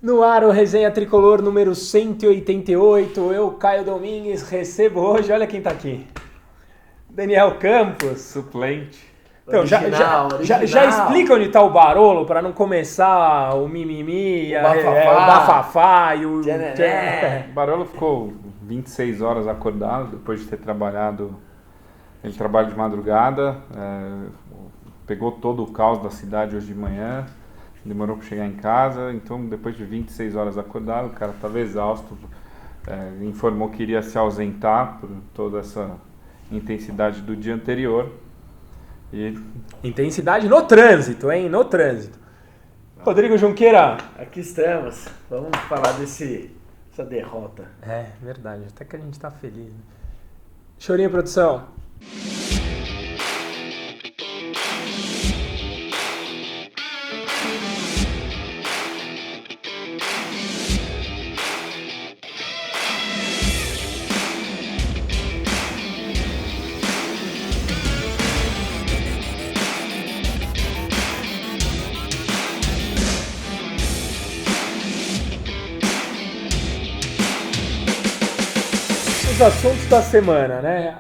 No ar, o Resenha Tricolor número 188. Eu, Caio Domingues, recebo hoje, olha quem tá aqui. Daniel Campos. Suplente. Então, Original. já explica onde tá o Barolo, para não começar o mimimi, O bafafá e o... O Barolo ficou 26 horas acordado, depois de ter trabalhado. Ele trabalha de madrugada, pegou todo o caos da cidade hoje de manhã, demorou para chegar em casa, então depois de 26 horas acordado, o cara estava exausto, informou que iria se ausentar por toda essa intensidade do dia anterior. Intensidade no trânsito, hein? No trânsito. Rodrigo Junqueira. Aqui estamos. Vamos falar dessa derrota. É, verdade. Até que a gente tá feliz. Né? Chorinha, produção. Os assuntos da semana, né?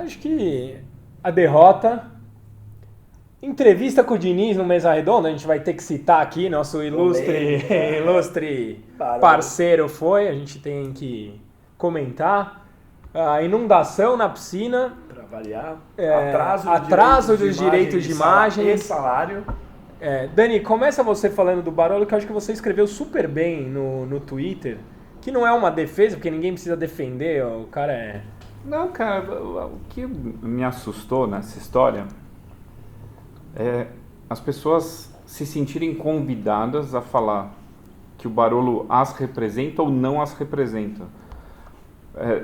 Acho que a derrota, entrevista com o Diniz no Mesa Redonda, a gente vai ter que citar aqui, nosso ilustre parceiro foi, a gente tem que comentar. A inundação na piscina. Para variar. Atraso dos direitos de imagem. E salário. Dani, começa você falando do Barolo, que eu acho que você escreveu super bem no Twitter. Que não é uma defesa, porque ninguém precisa defender, o cara é... Não, cara, o que me assustou nessa história é as pessoas se sentirem convidadas a falar que o Barolo as representa ou não as representa.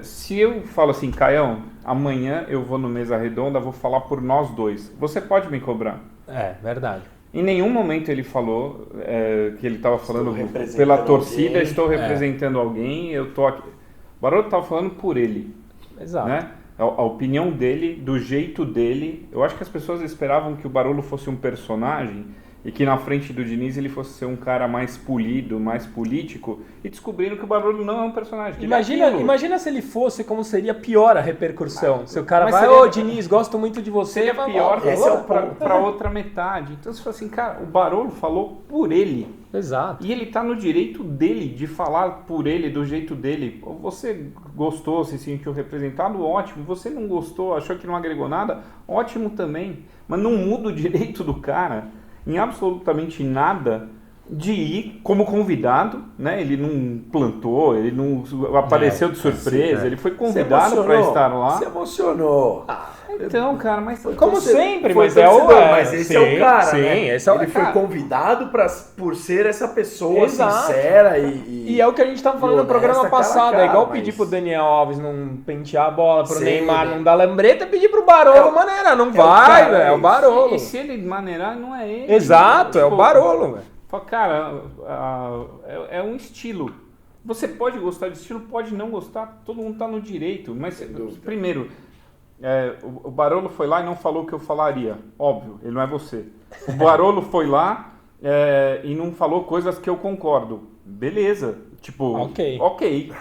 Se eu falo assim, Caião, amanhã eu vou no Mesa Redonda, vou falar por nós dois, você pode me cobrar? É, verdade. Em nenhum momento ele falou que ele estava falando pela torcida, alguém. Estou representando alguém, eu estou aqui. O Barolo estava falando por ele. Exato. Né? A opinião dele, do jeito dele. Eu acho que as pessoas esperavam que o Barolo fosse um personagem e que na frente do Diniz ele fosse ser um cara mais polido, mais político, e descobriram que o Barolo não é um personagem. Imagina se ele fosse, como seria pior a repercussão. Se o cara vai, Diniz, gosto muito de você. Seria pior para outra metade. Então você fala assim, cara, o Barolo falou por ele. Exato. E ele está no direito dele de falar por ele, do jeito dele. Você gostou, se sentiu representado, ótimo. Você não gostou, achou que não agregou nada, ótimo também. Mas não muda o direito do cara em absolutamente nada de ir como convidado, né? Ele não plantou, ele não apareceu de surpresa, ele foi convidado para estar lá. Se emocionou. Então, cara, mas como sempre, mas esse é o cara, sim, né? Esse é o ele cara. Foi convidado por ser essa pessoa Exato. sincera e é o que a gente estava falando no programa passado, é igual pedir pro Daniel Alves não pentear a bola, pro Neymar não dar lambreta, pedir pro Barolo maneirar, não vai, velho, é o Barolo. E se ele maneirar, não é ele. Exato, é o Barolo, velho. Cara, é um estilo. Você pode gostar de estilo, pode não gostar, todo mundo tá no direito, mas primeiro... o Barolo foi lá e não falou o que eu falaria. Óbvio, ele não é você. O Barolo foi lá e não falou coisas que eu concordo. Beleza. Tipo, ok.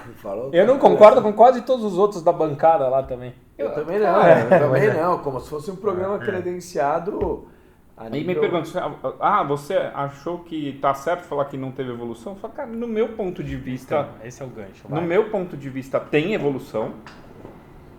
Eu não concordo com quase todos os outros da bancada lá também. Eu também não. Como se fosse um programa credenciado. Aí me pergunta, você achou que tá certo falar que não teve evolução? Eu falo, cara, no meu ponto de vista... Então, esse é o gancho. No meu ponto de vista tem evolução.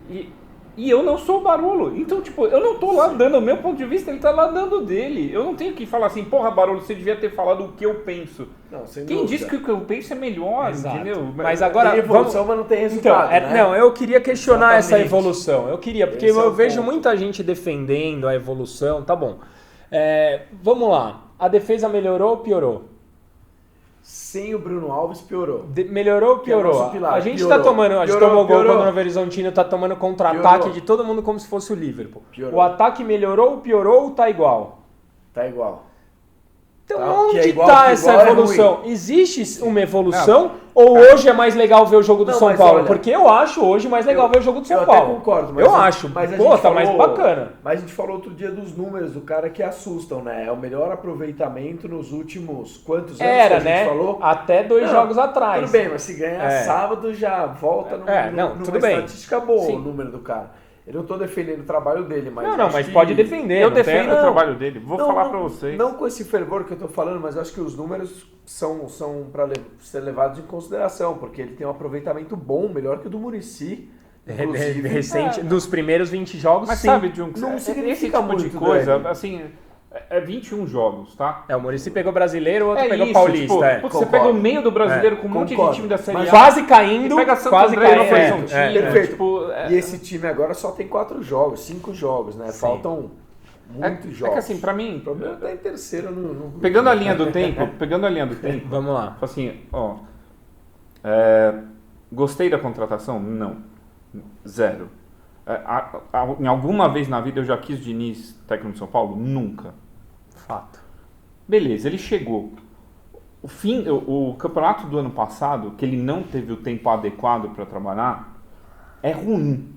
E eu não sou o Barolo. Então, tipo, eu não tô lá dando o meu ponto de vista, ele tá lá dando o dele. Eu não tenho que falar assim, porra, Barolo, você devia ter falado o que eu penso. Não, sem Quem dúvida. disse que o que eu penso é melhor, Exato. entendeu? Mas agora, tem evolução, mas não tem resultado, né? Não, eu queria questionar essa Exatamente. evolução. Porque Esse é eu o vejo ponto. muita gente defendendo a evolução, tá bom. Vamos lá. A defesa melhorou ou piorou? Sem o Bruno Alves, piorou. Melhorou ou piorou? nosso pilar. A gente Piorou. tá tomando, a gente Piorou, tomou gol piorou. contra o Novo Horizontino, tá tomando contra-ataque Piorou. de todo mundo como se fosse o Liverpool. Piorou. O ataque melhorou ou piorou ou tá igual? Tá igual. Então Tá, onde que é igual- está que essa igual é evolução? ruim. Existe uma evolução ou hoje é mais legal ver o jogo do Não, São mas Paulo? olha, Porque eu acho hoje mais legal ver o jogo do São eu Paulo. até concordo, mas eu acho. Mas a Pô, gente tá mais bacana. Mas a gente falou outro dia dos números do cara que assustam, né? É o melhor aproveitamento nos últimos quantos anos Era, que a gente né? falou? Até 2 Não, jogos atrás. Tudo bem, mas se ganhar sábado já volta numa tudo bem. estatística boa Sim. o número do cara. Eu não tô defendendo o trabalho dele, mas Não, acho mas que- pode defender. Eu não tem- defendo o Não, trabalho dele. Vou não, falar não, pra vocês. Não com esse fervor que eu tô falando, mas eu acho que os números são para ser levados em consideração, porque ele tem um aproveitamento bom, melhor que o do Muricy. Inclusive, Recente, dos primeiros 20 jogos, Mas sim. sabe, Junks, Não esse significa tipo de muito, coisa, Dani. assim, é 21 jogos, tá? O Muricy pegou brasileiro, o outro É pegou isso, paulista. tipo, putz, você Concordo. pega o meio do brasileiro com um monte de concordo. time da Série Mas A. Quase caindo, E pega Santo quase André e Novo caindo. Horizontino, Perfeito. tipo, E esse time agora só tem 4 jogos, 5 jogos, né? Sim. Faltam muitos é jogos. que assim, pra mim, O problema tá em terceiro no grupo. pegando a linha do tempo, Vamos lá. assim, ó, gostei da contratação? Não. Zero. Em alguma vez na vida eu já quis Diniz técnico de São Paulo? Nunca. Fato. Beleza, ele chegou. O campeonato do ano passado, que ele não teve o tempo adequado para trabalhar, é ruim.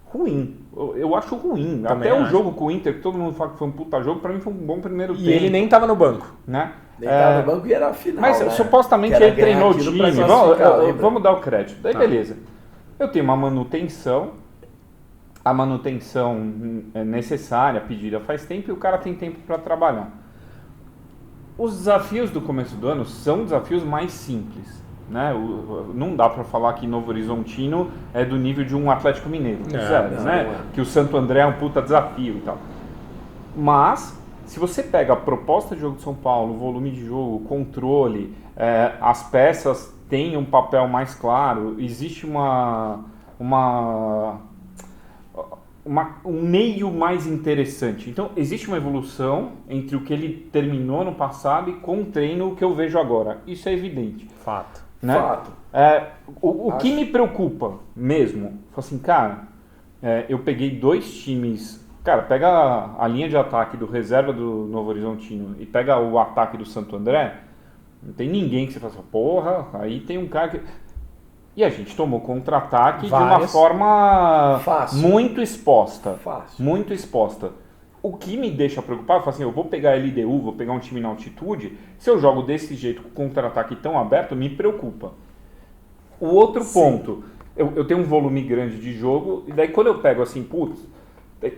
Ruim. Eu acho ruim. Também Até o acho. jogo com o Inter, que todo mundo fala que foi um puta jogo, pra mim foi um bom primeiro tempo. E ele nem tava no banco. Né? Deitado no banco e era a final. Mas né? supostamente Que era ele treinou o ganhar time. aquilo pra classificar, lembra? Vamos dar o crédito. Daí Tá. beleza. Eu tenho uma manutenção. A manutenção é necessária, pedida faz tempo, e o cara tem tempo para trabalhar. Os desafios do começo do ano são desafios mais simples. Né? Não dá para falar que Novo Horizontino é do nível de um Atlético Mineiro. Não, Sério, não, né? não é. Que o Santo André é um puta desafio e tal. Mas, se você pega a proposta de jogo de São Paulo, o volume de jogo, o controle, as peças têm um papel mais claro, existe um meio mais interessante. Então, existe uma evolução entre o que ele terminou no passado e com o treino que eu vejo agora. Isso é evidente. Fato. Né? Fato. O que me preocupa mesmo, assim, cara, eu peguei 2 times. Cara, pega a linha de ataque do reserva do Novo Horizontino e pega o ataque do Santo André, não tem ninguém que você fala assim, porra, aí tem um cara que... E a gente tomou contra-ataque de uma Várias. forma Fácil. muito exposta. Fácil. Muito exposta. O que me deixa preocupado, eu falo assim, eu vou pegar a LDU, vou pegar um time na altitude, se eu jogo desse jeito com contra-ataque tão aberto, me preocupa. O outro ponto, eu tenho um volume grande de jogo, e daí quando eu pego assim, putz,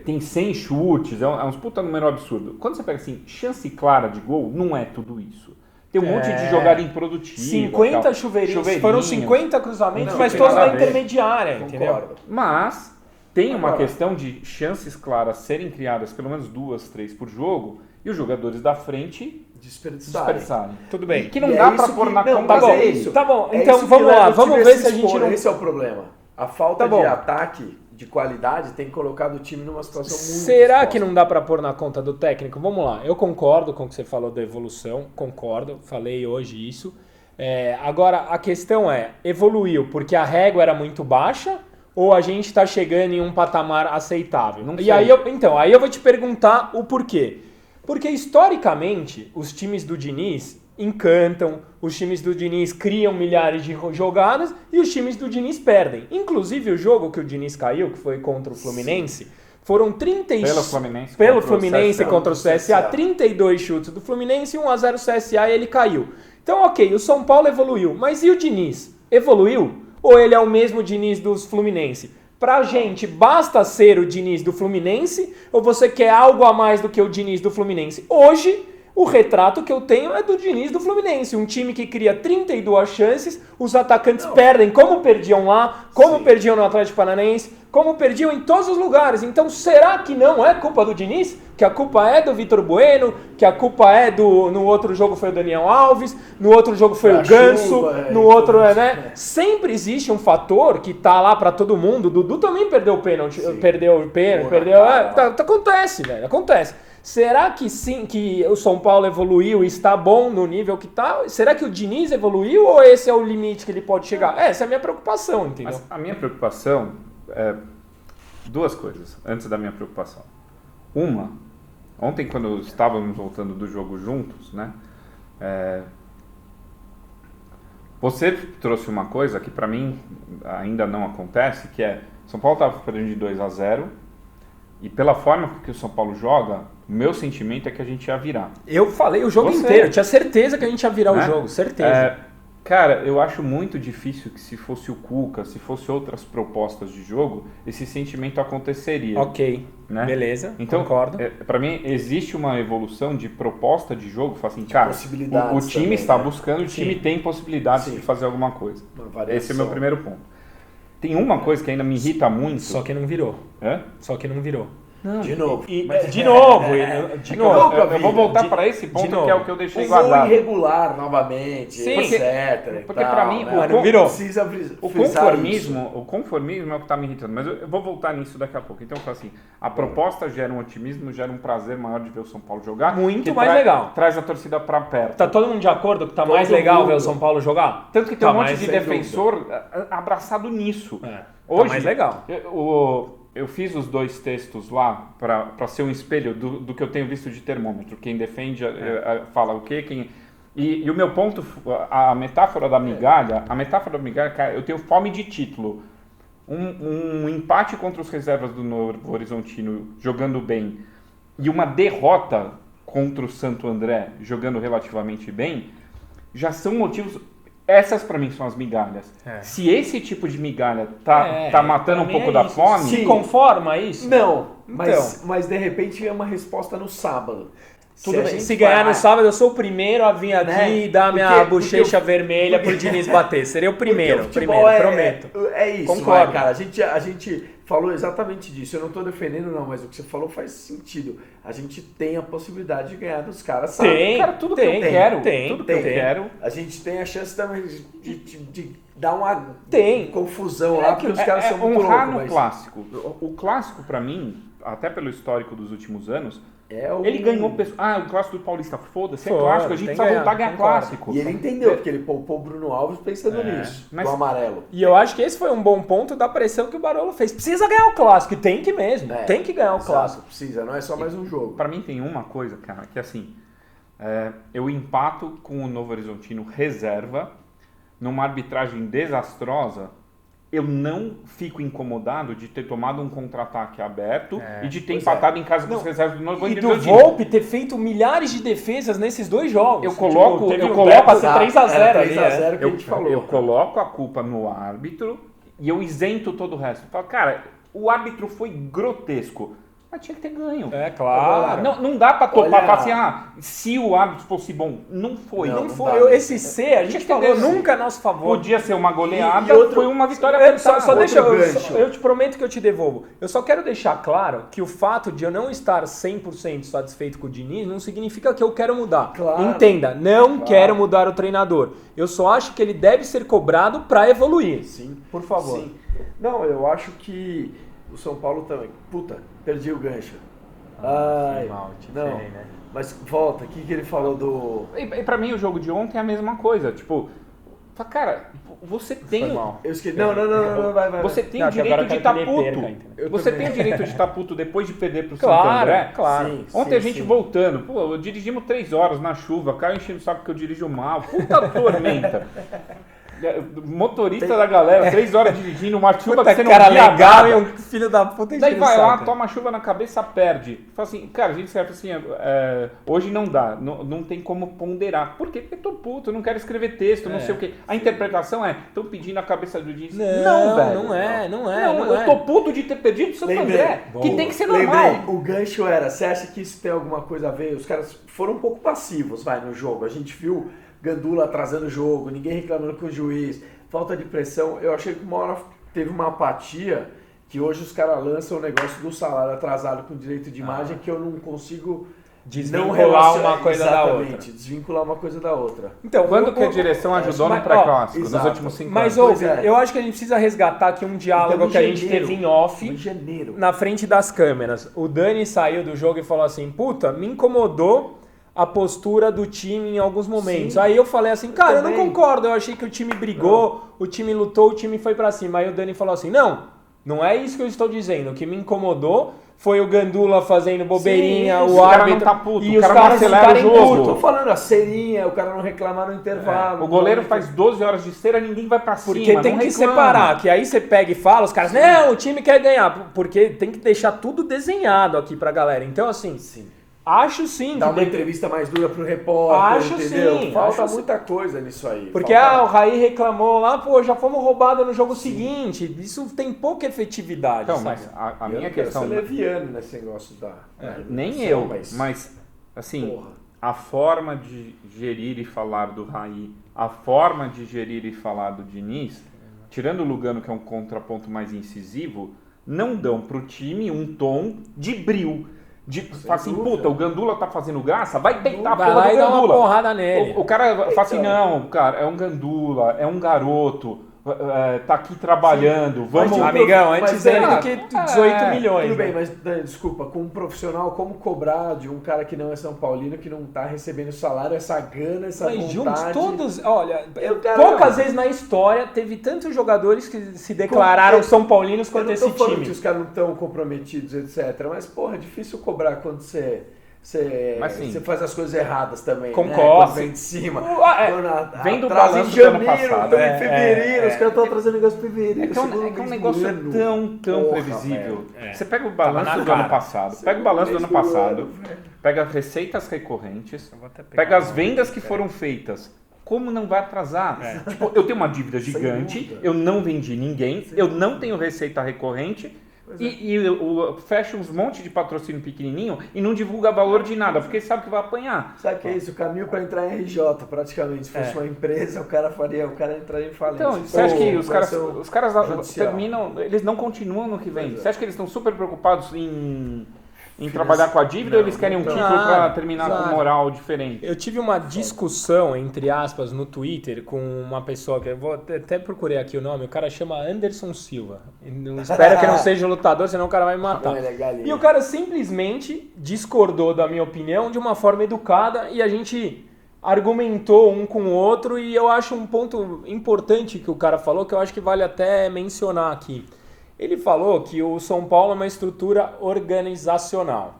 tem 100 chutes, é uns puta número absurdo. Quando você pega assim, chance clara de gol, não é tudo isso. Tem um monte de jogada improdutiva. 50 tal. chuveirinhos. Foram 50 cruzamentos, Não, mas tem todos nada na a ver. intermediária, entendeu? Concordo. Mas tem uma Agora. questão de chances claras serem criadas, pelo menos 2, 3 por jogo, e os jogadores da frente desperdiçarem. Tudo bem. Que não E dá é pra isso pôr que- na não, conta mas bom, é dele. isso. Tá bom, É então isso que vamos leva lá, o vamos time ver a se a gente expor, não... Esse é o problema. A falta Tá bom. de ataque, de qualidade, tem colocado o time numa situação muito Será exposta. que não dá pra pôr na conta do técnico? Vamos lá, eu concordo com o que você falou da evolução, concordo, falei hoje isso. Agora, a questão é, evoluiu porque a régua era muito baixa ou a gente está chegando em um patamar aceitável? Não E sei. aí eu vou te perguntar o porquê. Porque historicamente, os times do Diniz encantam, os times do Diniz criam milhares de jogadas e os times do Diniz perdem. Inclusive o jogo que o Diniz caiu, que foi contra o Fluminense, foram 36... Pelo Fluminense Fluminense contra o CSA, CSA. 32 chutes do Fluminense e 1-0 CSA e ele caiu. Então, ok, o São Paulo evoluiu, mas e o Diniz? Evoluiu? Ou ele é o mesmo Diniz dos Fluminense? Pra gente, basta ser o Diniz do Fluminense ou você quer algo a mais do que o Diniz do Fluminense? Hoje, o retrato que eu tenho é do Diniz do Fluminense, um time que cria 32 chances, os atacantes perdem, como perdiam lá, como Sim. perdiam no Atlético Paranaense, como perdiam em todos os lugares. Então, será que não é culpa do Diniz? Que a culpa é do Vitor Bueno, que a culpa é no outro jogo foi o Daniel Alves, no outro jogo foi Da o Ganso, chuva, no outro tudo né? isso, né? Sempre existe um fator que tá lá pra todo mundo. O Dudu também perdeu o pênalti, Sim. perdeu o pênalti, Porra, perdeu. cara. Acontece, velho, acontece. Será que sim, que o São Paulo evoluiu e está bom no nível que tá? Será que o Diniz evoluiu ou esse é o limite que ele pode chegar? Essa é a minha preocupação, entendeu? Mas a minha preocupação é 2 coisas antes da minha preocupação. Uma, Ontem, quando estávamos voltando do jogo juntos, né? Você trouxe uma coisa que para mim ainda não acontece, que é São Paulo estava perdendo de 2-0 e pela forma que o São Paulo joga, o meu sentimento é que a gente ia virar. Eu falei o jogo inteiro, eu tinha certeza que a gente ia virar o jogo, certeza. Cara, eu acho muito difícil que se fosse o Cuca, se fosse outras propostas de jogo, esse sentimento aconteceria. Ok, né? Beleza, então, concordo. Para mim, existe uma evolução de proposta de jogo. Fala assim, cara, o time também, está né? buscando, o time tem possibilidades de fazer alguma coisa. Esse é o meu primeiro ponto. Tem uma coisa que ainda me irrita muito. Só que não virou. Só que não virou. Não, de novo. De novo. Eu vou voltar para esse ponto que é o que eu deixei guardado. Irregular novamente, sim, etc. Porque para mim não virou. O conformismo é o que está me irritando. Mas eu vou voltar nisso daqui a pouco. Então eu falo assim, a proposta gera um otimismo, gera um prazer maior de ver o São Paulo jogar. Muito mais legal. Traz a torcida para perto. Tá todo mundo de acordo que tá mais legal ver o São Paulo jogar? Tanto que tem um monte de defensor abraçado nisso. Hoje, tá mais legal. Eu fiz os 2 textos lá para ser um espelho do que eu tenho visto de termômetro. Quem defende fala o quê? E o meu ponto, a metáfora da migalha, cara, eu tenho fome de título. Um empate contra os reservas do Novo Horizontino jogando bem e uma derrota contra o Santo André jogando relativamente bem, já são motivos... Essas pra mim são as migalhas. Se esse tipo de migalha tá matando um pouco da fome... Se conforma a isso? Não, mas de repente é uma resposta no sábado. Tudo bem. Se ganhar no sábado, eu sou o primeiro a vir aqui e dar minha bochecha vermelha pro Diniz bater. Seria o primeiro, prometo. É isso, concordo. Cara. A gente falou exatamente disso. Eu não tô defendendo não, mas o que você falou faz sentido. A gente tem a possibilidade de ganhar dos caras, sabe? Cara, tudo que eu quero. Tudo que eu quero. A gente tem a chance também de dar uma confusão lá, porque os caras são muito loucos. Honrar no clássico. O clássico, pra mim, até pelo histórico dos últimos anos, ele ganhou o clássico do Paulista, foda-se, é clássico, a gente precisa voltar a ganhar clássico. E ele entendeu, porque ele poupou o Bruno Alves pensando nisso, no amarelo. E eu acho que esse foi um bom ponto da pressão que o Barolo fez. Precisa ganhar o clássico, e tem que mesmo, tem que ganhar o clássico. Precisa, não é só mais um jogo. Pra mim tem uma coisa, cara, que assim, eu empato com o Novo Horizontino reserva, numa arbitragem desastrosa. Eu não fico incomodado de ter tomado um contra-ataque aberto e de ter empatado em casa com os reservas do Novo Horizontino. E do Volpi ter feito milhares de defesas nesses 2 jogos. Eu coloco pra ser 3x0 ali. 3x0 que a gente falou. Eu coloco a culpa no árbitro e eu isento todo o resto. Eu falo, cara, o árbitro foi grotesco. Mas tinha que ter ganho. Claro. Não dá pra topar, falar assim, se o árbitro fosse bom. Não foi. Não foi. Esse C, a gente falou nunca a nosso favor. Podia ser uma goleada, foi uma vitória apertada. Só deixa eu te prometo que eu te devolvo. Eu só quero deixar claro que o fato de eu não estar 100% satisfeito com o Diniz não significa que eu quero mudar. Claro. Entenda, quero mudar o treinador. Eu só acho que ele deve ser cobrado pra evoluir. Sim. Por favor. Sim. Não, eu acho que o São Paulo também. Perdi o gancho. Né? Mas volta, o que ele falou do... E pra mim o jogo de ontem é a mesma coisa, tipo... Cara, você tem... Eu esqueci. Não, vai. Você tem o direito de estar puto. Você tem o direito de estar puto depois de perder pro Santo André? Claro. Sim, ontem a gente voltando, dirigimos 3 horas na chuva, Caio enchendo o saco que eu dirijo mal, puta tormenta. Motorista da galera, 3 horas dirigindo, uma chuva que você não via legal nada. E um filho da puta. Daí vai lá, toma chuva na cabeça, perde. Fala assim, cara, a gente serve assim, hoje não dá, não tem como ponderar. Por quê? Porque eu tô puto, não quero escrever texto, não sei o quê. A interpretação estão pedindo a cabeça do Diniz. Não, velho. Não é. Eu tô puto de ter perdido o Santo André, que tem que ser normal. O gancho era, você acha que isso tem alguma coisa a ver? Os caras foram um pouco passivos, no jogo. A gente viu Gandula atrasando o jogo, ninguém reclamando com o juiz, falta de pressão. Eu achei que uma hora teve uma apatia, que hoje os caras lançam o negócio do salário atrasado com direito de imagem, que eu não consigo desvincular uma coisa da outra. Exatamente, desvincular uma coisa da outra. Então, quando que a direção ajudou no pré-clássico, nos últimos 5 anos? Mas, eu acho que a gente precisa resgatar aqui um diálogo que a gente teve em off, na frente das câmeras. O Dani saiu do jogo e falou assim, me incomodou a postura do time em alguns momentos. Sim. Aí eu falei assim, cara, eu não concordo, eu achei que o time brigou, o time lutou, o time foi pra cima. Aí o Dani falou assim, não é isso que eu estou dizendo, o que me incomodou foi o Gandula fazendo bobeirinha, Sim, o cara árbitro... não tá puto, e o os cara não caras acelera ficarem o jogo. putos. Tô falando a cerinha, o cara não reclamar no intervalo. O goleiro faz 12 horas de esteira, ninguém vai pra cima. Porque tem não que reclama. separar, que aí você pega e fala, os caras, não, o time quer ganhar, porque tem que deixar tudo desenhado aqui pra galera. Então, assim, acho sim. Dá que uma tem- entrevista mais dura pro repórter, Acho entendeu? sim, Falta acho muita coisa nisso aí. Porque Falta... o Raí reclamou lá, pô, já fomos roubados no jogo seguinte. Isso tem pouca efetividade, Então, sabe? mas a Eu minha não quero questão... ser leviano nesse negócio da... Nem eu, mas assim, Porra. a forma de gerir e falar do Raí, a forma de gerir e falar do Diniz, tirando o Lugano, que é um contraponto mais incisivo, não dão pro time um tom de bril. De falar assim, dúvida. puta, o Gandula tá fazendo graça, vai deitar a Vai porra lá do e dá uma Gandula. porrada nele. O cara fala assim, Então. não, cara, é um Gandula, é um garoto, tá aqui trabalhando, vamos... Mas, Amigão, mas antes dele é- do que 18 milhões. Tudo bem, né? mas Dani, desculpa, com um profissional, como cobrar de um cara que não é São Paulino, que não tá recebendo salário, essa gana, essa Mas juntos, vontade... todos, olha, Eu quero- poucas vezes na história teve tantos jogadores que se declararam São Paulinos Eu quanto não esse tô falando time. que os caras não estão comprometidos, etc. Mas, porra, é difícil cobrar quando Mas, sim. você faz as coisas erradas também. Concordo. Né? Quando vem de cima. Vem do atrasa balanço em do ano janeiro, passado. estamos em fevereiro, os caras estão atrasando negócio em fevereiro. É que é um segundo mês negócio do ano. tão Porra, previsível. velho. Você pega o Tava balanço na do ano cara. passado, Segundo pega o balanço do mês ano do passado, ano, velho. pega as receitas recorrentes, vou até pegar pega as uma vendas aqui, que foram feitas. Como não vai atrasar? Tipo, eu tenho uma dívida gigante, dúvida. eu não vendi ninguém, eu não tenho receita recorrente. E eu fecho uns monte de patrocínio pequenininho e não divulga valor de nada, porque sabe que vai apanhar. Sabe o que é isso? O caminho para entrar em RJ, praticamente. Se fosse uma empresa, o cara entraria em falência. Então, você acha que os Operação caras judicial. terminam, eles não continuam no que vem? Pois é. Você acha que eles estão super preocupados em trabalhar com a dívida ou eles querem um não. título para Claro, terminar claro. com moral diferente? Eu tive uma discussão, entre aspas, no Twitter com uma pessoa que eu vou até procurei aqui o nome, o cara chama Anderson Silva. Eu espero que não seja lutador, senão o cara vai me matar. Não, ele é galinha. E o cara simplesmente discordou da minha opinião de uma forma educada e a gente argumentou um com o outro e eu acho um ponto importante que o cara falou que eu acho que vale até mencionar aqui. Ele falou que o São Paulo é uma estrutura organizacional.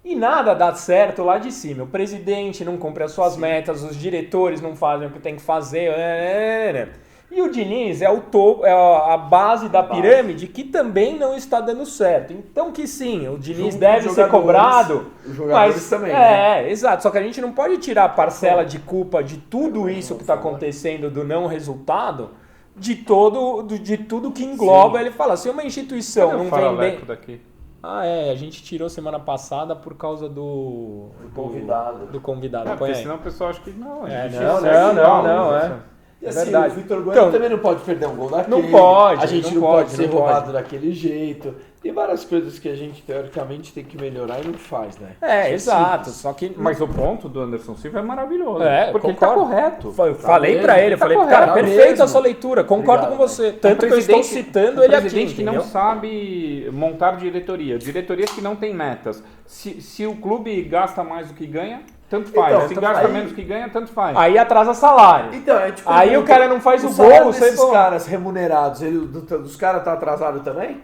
E nada dá certo lá de cima. O presidente não cumpre as suas metas, os diretores não fazem o que tem que fazer. E o Diniz é o topo, é a base da pirâmide que também não está dando certo. Então que sim, o Diniz Junto deve com ser os cobrado. os jogadores Mas, também, né? exato. Só que a gente não pode tirar a parcela de culpa de tudo isso que está acontecendo, do não resultado, de tudo que engloba. Ele fala, se uma instituição Cadê não o vem faraleco bem... daqui? a gente tirou semana passada por causa do convidado. Do convidado. Põe Porque aí. senão o pessoal acha que não. É, gente, não, isso é não, igual, não, isso é. E É assim, verdade. o Vitor Bueno Então, também não pode perder um gol daquele. não pode, A gente não não pode, pode ser não pode. roubado daquele jeito. Tem várias coisas que a gente, teoricamente, tem que melhorar e não faz, né? Exato. Só que. Mas o ponto do Anderson Silva é maravilhoso. concordo. Porque ele tá correto. Eu falei mesmo, pra ele, eu tá falei, correto, cara, tá perfeita mesmo. a sua leitura, concordo Obrigado, com você. Tanto que eu estou citando ele aqui. presidente que não entendeu? sabe montar diretoria. Diretorias que não têm metas. Se o clube gasta mais do que ganha, tanto faz. Então, Se tanto gasta faz. menos do que ganha, tanto faz. Aí atrasa salário. Então, é tipo. Aí o cara não faz o salário gol, você desses pô. caras remunerados, dos caras tá atrasado também?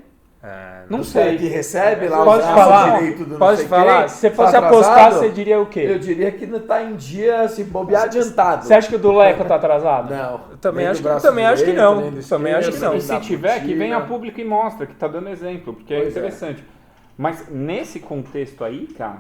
Não Dos caras sei. que recebe lá Pode os falar, direito do não pode sei falar. quem, Se você fosse tá apostar, atrasado? você diria o quê? Eu diria que não tá em dia, se bobear adiantado. Você acha que o do Leco tá atrasado? Não. Eu também Nem acho do que, braço também acho que direito, não. nem do Também acho que esquerdo, não. E se da tiver, que Putina. venha a público e mostra, que tá dando exemplo, porque é Pois é. interessante. Mas nesse contexto aí, cara,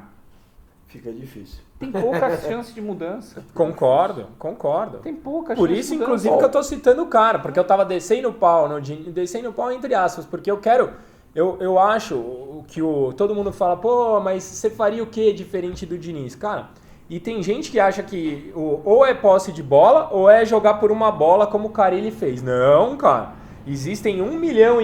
Fica difícil. tem poucas chances de mudança. Concordo. Tem poucas Por chances isso, de inclusive, mudança. que eu tô citando o cara, porque eu tava descendo o pau no Diniz, descendo o pau entre aspas, porque eu quero, eu acho que todo mundo fala, pô, mas você faria o que diferente do Diniz? Cara, e tem gente que acha que ou é posse de bola, ou é jogar por uma bola como o Carille fez. Não, cara. Existem 1,5 milhão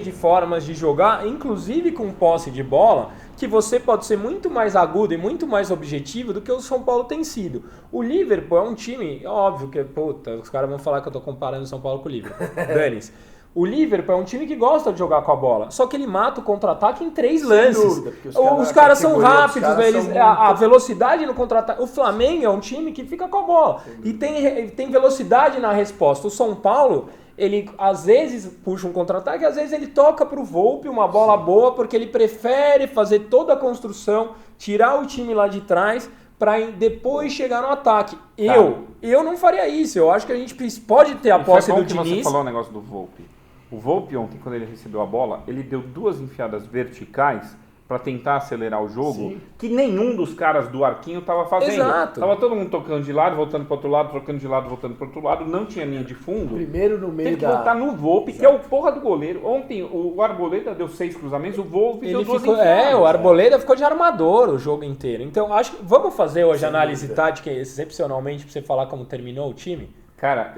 de formas de jogar, inclusive com posse de bola, que você pode ser muito mais agudo e muito mais objetivo do que o São Paulo tem sido. O Liverpool é um time, óbvio que, puta, os caras vão falar que eu tô comparando o São Paulo com o Liverpool. Dane-se. O Liverpool é um time que gosta de jogar com a bola, só que ele mata o contra-ataque em 3 lances. dúvida, porque Os caras são categoria dos rápidos, caras eles, são a muito- velocidade no contra-ataque. O Flamengo é um time que fica com a bola e tem velocidade na resposta. O São Paulo ele às vezes puxa um contra-ataque, às vezes ele toca pro Volpi uma bola boa, porque ele prefere fazer toda a construção, tirar o time lá de trás, para depois chegar no ataque. Eu não faria isso, eu acho que a gente pode ter a posse do Diniz. Você falou o negócio do Volpi. O Volpi ontem, quando ele recebeu a bola, ele deu 2 enfiadas verticais para tentar acelerar o jogo, que nenhum dos caras do arquinho estava fazendo. Exato. Tava todo mundo tocando de lado, voltando para outro lado, trocando de lado, voltando para outro lado, não tinha linha de fundo. Primeiro no meio Tem que voltar no Volpi, que é o porra do goleiro. Ontem o Arboleda deu 6 cruzamentos, o Volpi deu 2 enfiadas. O Arboleda ficou de armador o jogo inteiro. Então, acho que vamos fazer hoje análise tática excepcionalmente para você falar como terminou o time? Cara,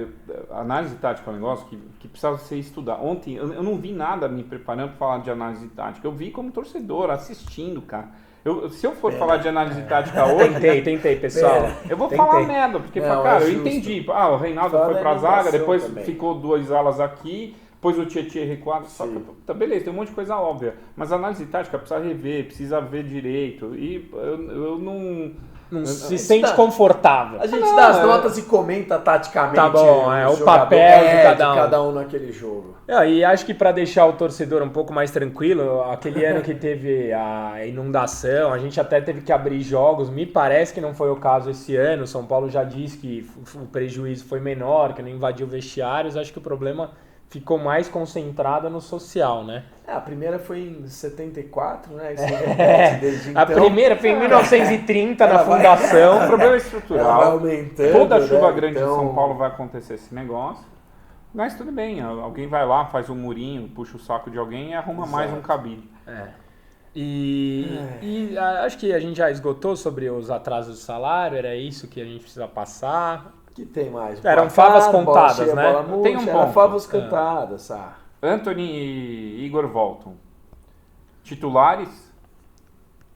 análise tática é um negócio que precisava ser estudado. Ontem eu não vi nada me preparando para falar de análise tática. Eu vi como torcedor, assistindo, cara. Se eu for falar de análise tática hoje... Tentei, pessoal. Eu vou falar merda, porque, cara, eu entendi. O Reinaldo foi pra zaga, depois ficou 2 alas aqui, depois o Tietchan recuado. Só que, tá, beleza, tem um monte de coisa óbvia. Mas a análise tática precisa rever, precisa ver direito. E eu não... Não se sente confortável. A gente dá as notas e comenta taticamente. Tá bom, o papel de cada um naquele jogo. E acho que para deixar o torcedor um pouco mais tranquilo, aquele ano que teve a inundação, a gente até teve que abrir jogos. Me parece que não foi o caso esse ano. O São Paulo já disse que o prejuízo foi menor, que não invadiu vestiários. Acho que o problema ficou mais concentrado no social, né? A primeira foi em 74, né? Isso desde então. A primeira foi em 1930 na fundação. O problema é estrutural. Vai aumentando, toda chuva grande em São Paulo vai acontecer esse negócio. Mas tudo bem, alguém vai lá, faz um murinho, puxa o saco de alguém e arruma mais um cabide. E acho que a gente já esgotou sobre os atrasos de salário, era isso que a gente precisa passar. Que tem mais? Eram favas contadas, né? Tem um ponto. Favas cantadas, sabe? Anthony e Igor voltam. Titulares?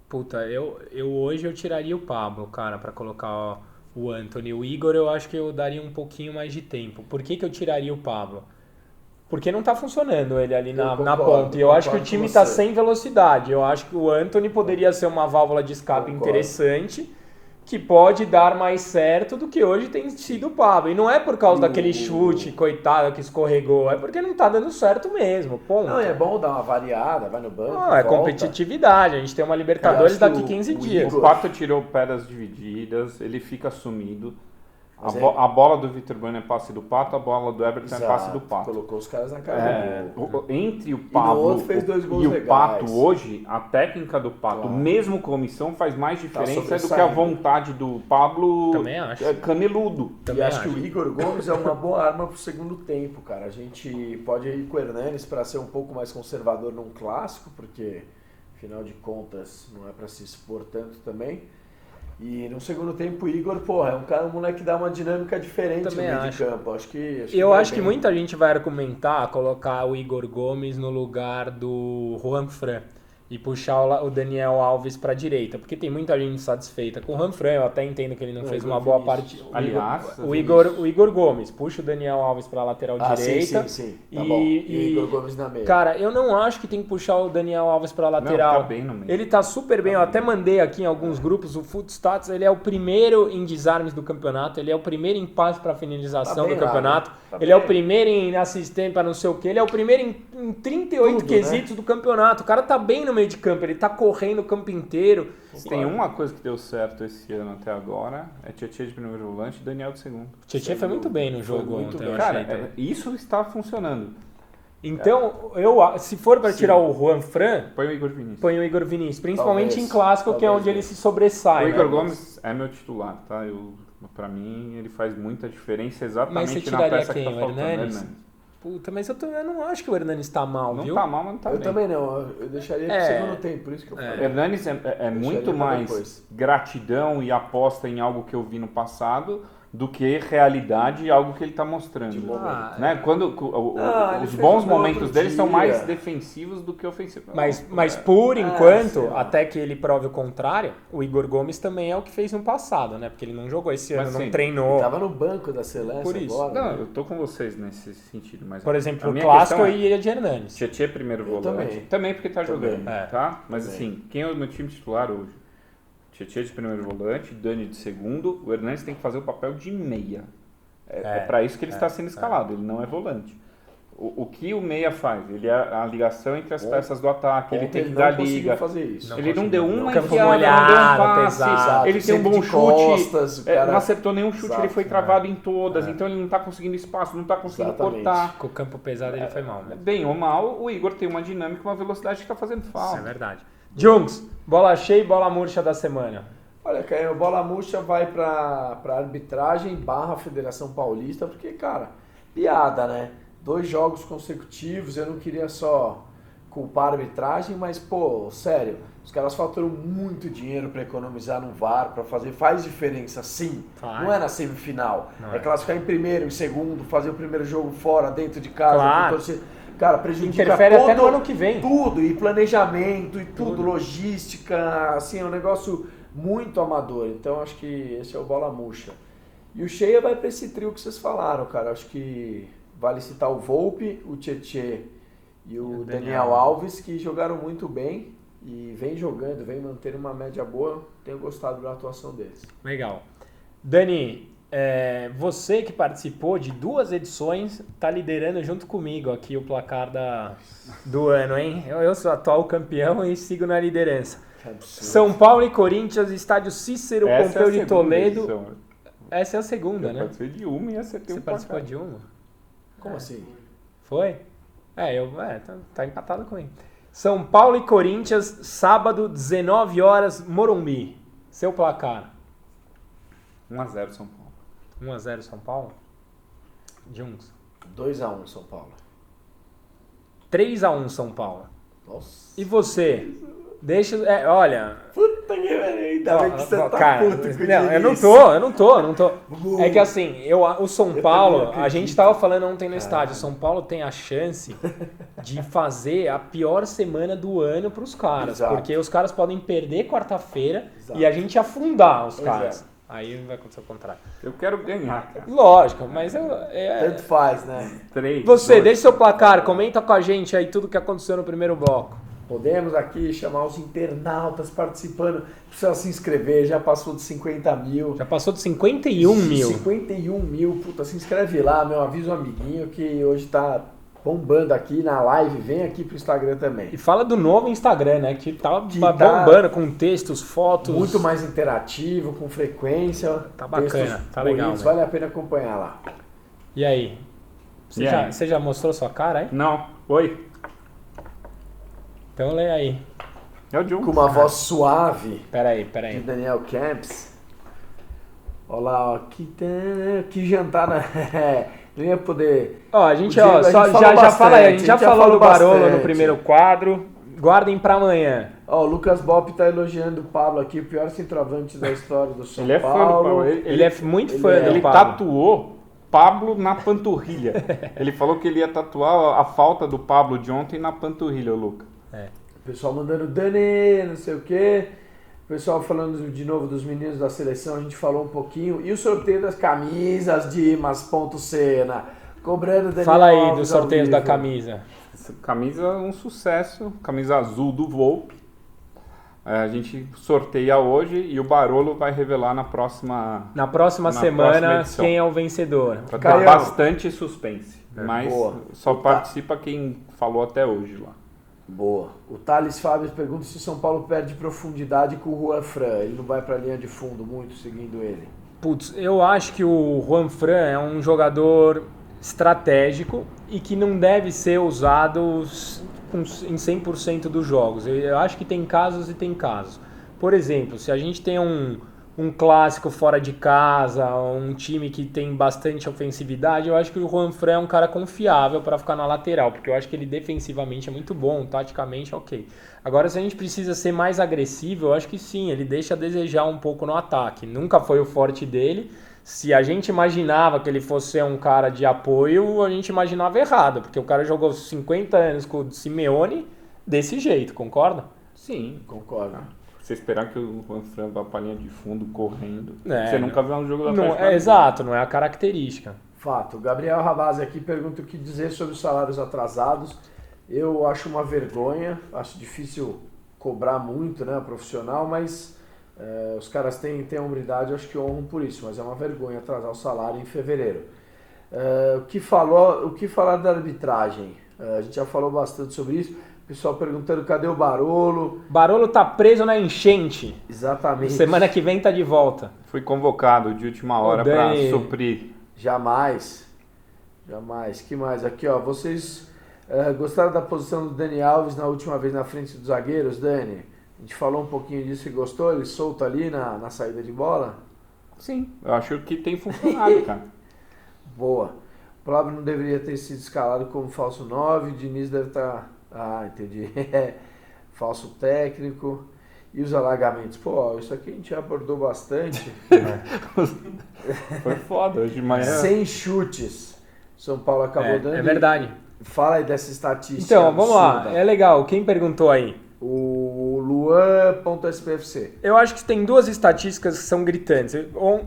Puta, hoje eu tiraria o Pablo, cara, pra colocar o Anthony. O Igor eu acho que eu daria um pouquinho mais de tempo. Por que eu tiraria o Pablo? Porque não tá funcionando ele ali na ponta. E eu acho que o time tá sem velocidade. Eu acho que o Anthony poderia ser uma válvula de escape interessante, que pode dar mais certo do que hoje tem sido o Pablo. E não é por causa daquele chute, coitado, que escorregou. É porque não tá dando certo mesmo, ponto. Não, é bom dar uma variada, vai no banco, é competitividade. A gente tem uma Libertadores daqui 15 dias. O Pato tirou pedras divididas, ele fica sumido. A bola do Vitor Bueno é passe do Pato, a bola do Everton é passe do Pato. Colocou os caras na cara do gol. Entre o Pablo fez 2 gols e o legais. Pato hoje, a técnica do Pato, mesmo comissão, faz mais diferença do que a vontade do Pablo. Também acho. Caneludo. E acho que o Igor Gomes é uma boa arma pro segundo tempo, cara. A gente pode ir com o Hernanes para ser um pouco mais conservador num clássico, porque, afinal de contas, não é para se expor tanto também. E no segundo tempo o Igor, é um moleque que dá uma dinâmica diferente no meio de campo. Eu acho que muita gente vai argumentar colocar o Igor Gomes no lugar do Juan Fran e puxar o Daniel Alves para a direita, porque tem muita gente satisfeita com o Juan Fran. Eu até entendo que ele não fez uma boa parte. Aliás, o Igor Gomes puxa o Daniel Alves para a lateral direita. Sim. Tá bom. E o Igor Gomes na meia. Cara, eu não acho que tem que puxar o Daniel Alves para a lateral. Não, tá bem no meio. Ele tá super bem. Eu até mandei aqui em alguns grupos o Footstats. Ele é o primeiro em desarmes do campeonato. Ele é o primeiro em passe para finalização do campeonato. Ele é o primeiro em assistência para não sei o que. Ele é o primeiro em 38 quesitos do campeonato. O cara tá bem no meio de campo. Ele tá correndo o campo inteiro. Tem uma coisa que deu certo esse ano até agora, é Tietchan de primeiro volante e Daniel de segundo. Tietchan foi muito bem no jogo ontem, eu achei. Cara, isso está funcionando. Então, se for para tirar o Juan Fran, põe o Igor Vinícius. Principalmente em clássico, que é onde ele se sobressai. O Igor Gomes é meu titular, tá? Pra mim, ele faz muita diferença exatamente na peça que tá faltando. Hernanes? Puta, mas eu não acho que o Hernanes tá mal, viu? Não tá mal, mas não tá bem. Eu também não, eu deixaria pro segundo tempo, por isso que eu falei. Hernanes é muito mais gratidão e aposta em algo que eu vi no passado do que realidade e algo que ele está mostrando. Né? Quando os bons momentos dele são mais defensivos do que ofensivos. Mas por enquanto, até que ele prove o contrário, o Igor Gomes também é o que fez no passado, né? Porque ele não jogou esse ano, não treinou. Ele tava no banco da seleção por isso. Agora. Não, eu tô com vocês nesse sentido. Mas por exemplo, o clássico eu iria de Hernanes. Tietchan primeiro volante. Também porque tá jogando, tá? Mas assim, quem é o meu time titular hoje? Tietchan de primeiro volante, Dani de segundo, o Hernanes tem que fazer o papel de meia. É para isso que ele está sendo escalado, ele não é volante. O que o meia faz? Ele é a ligação entre as peças do ataque, ele tem que não dar conseguiu liga. fazer isso. Ele não deu uma Campo enfiada, não deu um molhado, passe, pesado. ele tem um Sempre bom de chute, costas, o cara- não acertou nenhum chute, Exato, ele foi travado em todas, então ele não está conseguindo espaço, não está conseguindo Exatamente. cortar. Com o campo pesado ele foi mal, né? Bem ou mal, o Igor tem uma dinâmica, uma velocidade que está fazendo Isso falta. é verdade. Jungs, bola cheia e bola murcha da semana. Olha, Caio, bola murcha vai pra arbitragem / Federação Paulista, porque, cara, piada, né? 2 jogos consecutivos, eu não queria só culpar a arbitragem, mas, pô, sério, os caras faturam muito dinheiro pra economizar no VAR, pra fazer, faz diferença, sim. Faz. Não é na semifinal, Não é é. classificar em primeiro, em segundo, fazer o primeiro jogo fora, dentro de casa, Claro. com torcida. Cara, prejudica Interfere até todo- no ano que vem. Tudo, e planejamento, e tudo, Tudo. logística, assim, é um negócio muito amador. Então, acho que esse é o bola murcha. E o Cheia vai pra esse trio que vocês falaram, cara. Acho que vale citar o Volpe, o Tietê e o Daniel Alves, que jogaram muito bem e vem jogando, vem mantendo uma média boa. Tenho gostado da atuação deles. Legal. Dani, você que participou de 2 edições, tá liderando junto comigo aqui o placar do ano, hein? Eu sou atual campeão e sigo na liderança. Que absurdo. São Paulo e Corinthians, estádio Cícero Essa é a Pompeu de segunda Toledo. edição. Essa é a segunda, Eu né? participei de uma e acertei Você um participou placar. de uma? Como assim? Foi? Tá empatado comigo. São Paulo e Corinthians, sábado, 19 horas, Morumbi. Seu placar. 1-0 São Paulo. 1-0 São Paulo? Juntos. 2-1 São Paulo. 3-1 São Paulo. Nossa. E você? Deixa. Olha. Puta que pariu, ainda bem que você tá Cara, puto com o não, eu Diniz. não tô. É que assim, o São Eu Paulo, também a gente tava falando ontem no estádio, o São Paulo tem a chance de fazer a pior semana do ano pros caras. Exato. Porque os caras podem perder quarta-feira Exato. e a gente afundar os Pois caras. é. Aí vai acontecer o contrário. Eu quero ganhar, cara. Lógico, mas Tanto faz, né? 3. Você, deixa seu placar, comenta com a gente aí tudo que aconteceu no primeiro bloco. Podemos aqui chamar os internautas participando. Precisa se inscrever, já passou de 50 mil. Já passou de 51 mil. 51 mil, puta, se inscreve lá, meu aviso amiguinho que hoje tá bombando aqui na live, vem aqui pro Instagram também. E fala do novo Instagram, né? Que tá Que tá bombando com textos, fotos. Muito mais interativo, com frequência. Tá bacana, textos tá legal, bonitos, né? vale a pena acompanhar lá. E aí? Você, E já, aí? você já mostrou sua cara aí? Não. Oi. Então lê aí. É o John. Com uma voz suave Peraí. de Daniel Camps. Olha lá, ó, que jantar, né? Não ia poder... Ó, a gente, O Diego, a gente falou já fala aí, a gente bastante, já a gente já falou do falou Barolo no bastante. primeiro quadro. Guardem pra amanhã. Ó, o Lucas Bop tá elogiando o Pablo aqui, o pior centroavante da história do São Ele é fã do Paulo. Paulo. Ele é muito ele fã é- do Ele Pablo. tatuou Pablo na panturrilha. Ele falou que ele ia tatuar a falta do Pablo de ontem na panturrilha, o Luca. O pessoal mandando Dani, não sei o quê. O pessoal falando de novo dos meninos da seleção, a gente falou um pouquinho. E o sorteio das camisas Dimas.Cena. Cobrando Daniel Fala aí Alves dos ao sorteios da vivo. camisa. Essa camisa é um sucesso. Camisa azul do Volpe. A gente sorteia hoje e o Barolo vai revelar na próxima... Na próxima Na semana, próxima edição. quem é o vencedor? Pra ter Caião. bastante suspense. Mas Boa. só Tá. participa quem falou até hoje lá. Boa. O Thales Fábio pergunta se o São Paulo perde profundidade com o Juan Fran. Ele não vai pra linha de fundo muito seguindo ele. Putz, eu acho que o Juan Fran é um jogador estratégico e que não deve ser usado em 100% dos jogos. Eu acho que tem casos e tem casos. Por exemplo, se a gente tem um clássico fora de casa, um time que tem bastante ofensividade, eu acho que o Juan Fran é um cara confiável para ficar na lateral, porque eu acho que ele defensivamente é muito bom, taticamente ok. Agora, se a gente precisa ser mais agressivo, eu acho que sim, ele deixa a desejar um pouco no ataque. Nunca foi o forte dele. Se a gente imaginava que ele fosse ser um cara de apoio, a gente imaginava errado, porque o cara jogou 50 anos com o Simeone desse jeito, concorda? Sim. Concordo. Você esperar que o Juan Fran vá pra linha de fundo correndo. É, você nunca viu um jogo da Não, Atlético Paranaense. exato, não é a característica. Fato. O Gabriel Ravazzi aqui pergunta o que dizer sobre os salários atrasados. Eu acho uma vergonha, acho difícil cobrar muito, né, profissional, mas os caras têm a hombridade, eu acho que honram por isso, mas é uma vergonha atrasar o salário em fevereiro. O que falar da arbitragem? A gente já falou bastante sobre isso. O pessoal perguntando cadê o Barolo. Barolo tá preso na enchente. Exatamente. Semana que vem tá de volta. Fui convocado de última hora para suprir. Jamais. Que mais? Aqui, ó. Vocês gostaram da posição do Dani Alves na última vez na frente dos zagueiros, Dani? A gente falou um pouquinho disso e gostou? Ele solto ali na saída de bola? Sim, eu acho que tem funcionado, cara. Boa. O Pablo não deveria ter sido escalado como falso 9. O Diniz deve estar... Ah, entendi. Falso técnico. E os alagamentos? Pô, isso aqui a gente já abordou bastante. Foi foda hoje de manhã. 100 chutes. São Paulo acabou dando. É verdade. Fala aí dessa estatística. Então, vamos lá. absurda. É legal. Quem perguntou aí? O Luan.spfc. Eu acho que tem duas estatísticas que são gritantes.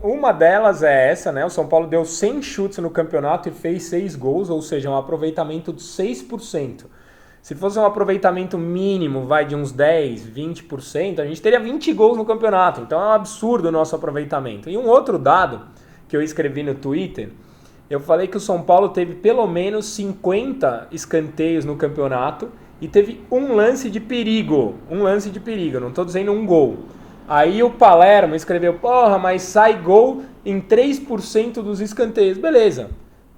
Uma delas é essa, né? O São Paulo deu 100 chutes no campeonato e fez 6 gols, ou seja, um aproveitamento de 6%. Se fosse um aproveitamento mínimo, vai de uns 10, 20%, a gente teria 20 gols no campeonato. Então é um absurdo o nosso aproveitamento. E um outro dado que eu escrevi no Twitter, eu falei que o São Paulo teve pelo menos 50 escanteios no campeonato e teve um lance de perigo. Não estou dizendo um gol. Aí o Palermo escreveu, porra, mas sai gol em 3% dos escanteios. Beleza.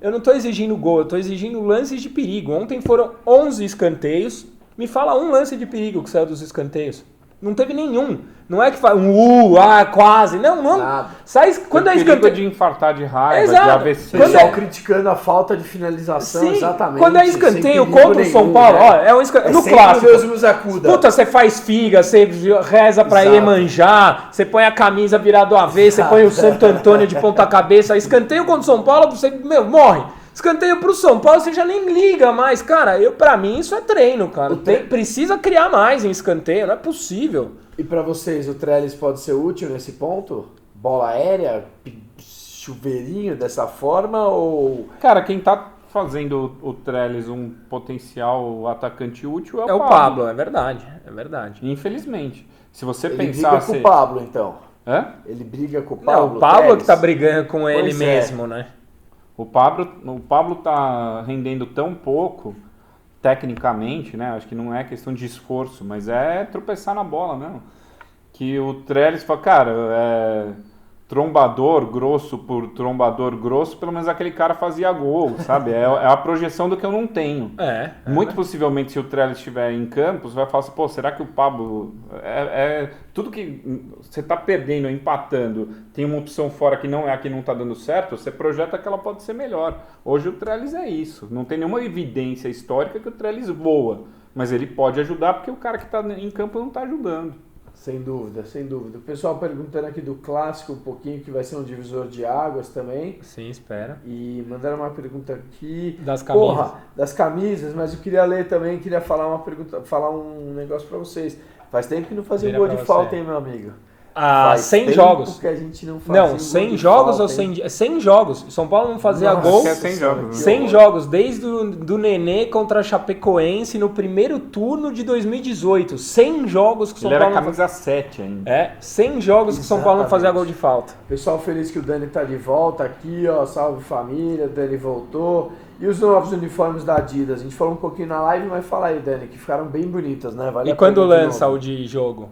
Eu não estou exigindo gol, eu estou exigindo lances de perigo. Ontem foram 11 escanteios. Me fala um lance de perigo que saiu dos escanteios. Não teve nenhum. Não é que faz quase. Não. Nada. Sai quando é escanteio de infartar de raiva, Exato. de AVC. O pessoal criticando a falta de finalização, Sim, exatamente. quando é escanteio sem perigo contra o São nenhum, Paulo, né? ó, é um escanteio. No sempre clássico. Deus nos acuda. Puta, você faz figa, você reza pra Exato. Iemanjá, você põe a camisa virada do avesso, você põe o Santo Antônio de ponta cabeça. Escanteio contra o São Paulo, você, morre. Escanteio pro São Paulo, você já nem liga mais. Cara, pra mim isso é treino, cara. Precisa criar mais em escanteio, não é possível. E pra vocês, o Trellis pode ser útil nesse ponto? Bola aérea, chuveirinho dessa forma ou... Cara, quem tá fazendo o Trellis um potencial atacante útil É o Pablo, é verdade. Infelizmente. Se você Ele pensar... briga com o Pablo, então. Hã? Ele briga com o Não, Pablo. o Pablo Trellis? que tá brigando com ele Pois é. mesmo, né? O Pablo tá rendendo tão pouco, tecnicamente, né? Acho que não é questão de esforço, mas é tropeçar na bola mesmo. Que o Trellis fala, cara, trombador grosso por trombador grosso, pelo menos aquele cara fazia gol, sabe? É a projeção do que eu não tenho. Muito possivelmente, se o Trellis estiver em campo, você vai falar assim, pô, será que o Pablo... tudo que você está perdendo, empatando, tem uma opção fora que não é a que não está dando certo, você projeta que ela pode ser melhor. Hoje o Trellis é isso. Não tem nenhuma evidência histórica que o Trellis voa, mas ele pode ajudar porque o cara que está em campo não está ajudando. Sem dúvida. O pessoal perguntando aqui do clássico um pouquinho, que vai ser um divisor de águas também. Sim, espera. E mandaram uma pergunta aqui. Das camisas. Porra, das camisas, mas eu queria ler também, queria falar um negócio pra vocês. Faz tempo que não fazia um Vira gol pra de você. falta, hein, meu amigo? Ah, 100 jogos. Que a gente não fazia Não, 100 jogos ou 100... 100 jogos. São Paulo não fazia Nossa, gol. 100 jogos. 100 jogos, desde do Nenê contra a Chapecoense no primeiro turno de 2018. 100 jogos que o São Ele era Paulo não camisa 7 ainda. 100 jogos que o São Paulo não fazia Exatamente. gol de falta. Pessoal feliz que o Dani tá de volta aqui, ó. Salve família, o Dani voltou. E os novos uniformes da Adidas? A gente falou um pouquinho na live, mas fala aí, Dani, que ficaram bem bonitas, né? Vale E a quando pena de lança novo. o de jogo?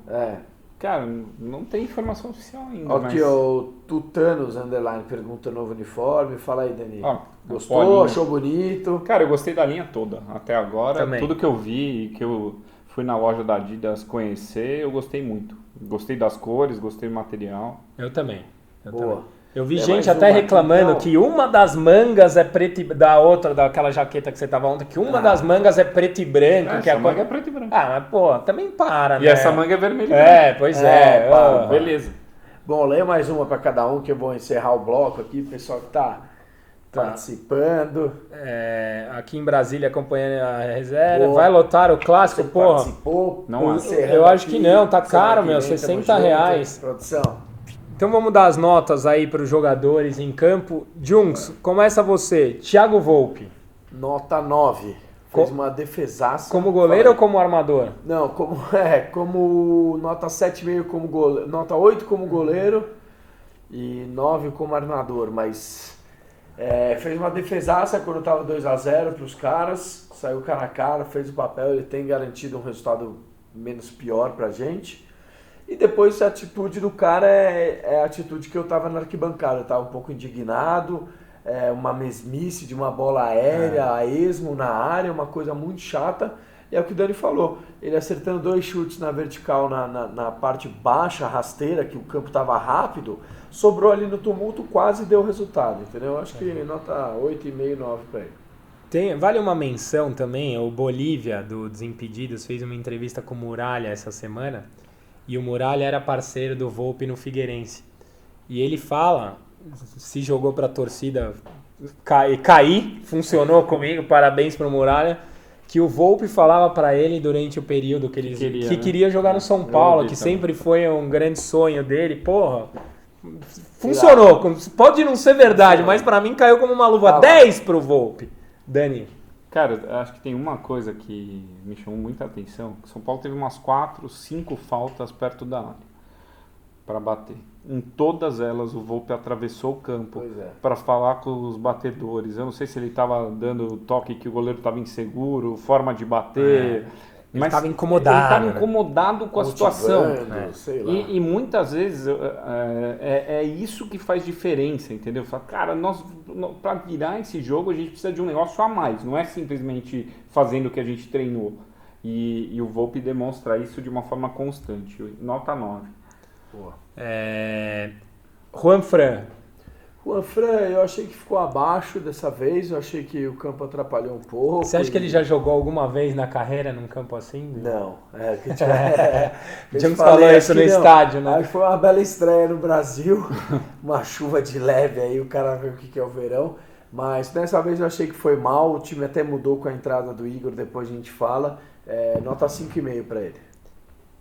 Cara, não tem informação oficial ainda. Aqui, mas... ó, o Tutanos Underline pergunta novo uniforme. Fala aí, Dani. Ó, Gostou? bolinha. Achou bonito? Cara, eu gostei da linha toda. Até agora, Também. tudo que eu vi e que eu fui na loja da Adidas conhecer, eu gostei muito. Gostei das cores, gostei do material. Eu também. Boa. Eu vi É, gente mais até uma aqui, reclamando então. que uma das mangas é preta e... Da outra, daquela jaqueta que você tava ontem, que uma das mangas é preto e branco. que Essa a manga é preto e branco. Ah, mas pô, também para, né? E essa manga é vermelha e branca. Pois É, ó. Beleza. Bom, leia mais uma para cada um, que eu vou encerrar o bloco aqui. O pessoal que tá participando. Aqui em Brasília acompanhando a reserva. Boa. Vai lotar o clássico, Você porra. participou. Não, Encerrando eu acho que aqui. não, tá Semana caro, que meu, vem, tamo 60 junto. reais. Produção. Então vamos dar as notas aí para os jogadores em campo. Jungs, começa você. Thiago Volpe. Nota 9. Fez uma defesaça. Como goleiro ou como armador? Não, como nota 7,5 como goleiro, nota 8 como goleiro e 9 como armador, mas Fez uma defesaça quando estava 2-0 para os caras, saiu cara a cara, fez o papel, ele tem garantido um resultado menos pior pra gente. E depois a atitude do cara é a atitude que eu estava na arquibancada, eu estava um pouco indignado, uma mesmice de uma bola aérea, a esmo na área, uma coisa muito chata. E é o que o Dani falou, ele acertando 2 chutes na vertical, na parte baixa, rasteira, que o campo estava rápido, sobrou ali no tumulto, quase deu resultado, entendeu? Acho que nota 8,5, 9 para ele. Vale uma menção também, o Bolívia, do Desimpedidos, fez uma entrevista com o Muralha essa semana, e o Muralha era parceiro do Volpi no Figueirense. E ele fala, se jogou para a torcida cair, funcionou comigo, parabéns para o Muralha, que o Volpi falava para ele durante o período que queria jogar no São Paulo, que sempre foi um grande sonho dele. Porra, funcionou. Pode não ser verdade, mas para mim caiu como uma luva. 10 pro Volpi. Dani. Cara, acho que tem uma coisa que me chamou muita atenção. São Paulo teve umas 4, 5 faltas perto da área para bater. Em todas elas o Volpi atravessou o campo para falar com os batedores. Eu não sei se ele estava dando toque que o goleiro estava inseguro, forma de bater. Ele estava incomodado. Ele estava incomodado com a situação. Sei lá. E muitas vezes é isso que faz diferença, entendeu? Fala, cara, para virar esse jogo a gente precisa de um negócio a mais. Não é simplesmente fazendo o que a gente treinou. E o Volpi demonstra isso de uma forma constante. Nota 9. Juanfran, eu achei que ficou abaixo dessa vez, eu achei que o campo atrapalhou um pouco. Você acha que ele já jogou alguma vez na carreira num campo assim? Não. James falou isso no estádio, né? Aí foi uma bela estreia no Brasil, uma chuva de leve aí, o cara vê o que é o verão. Mas dessa vez eu achei que foi mal, o time até mudou com a entrada do Igor, depois a gente fala. Nota 5,5 para ele.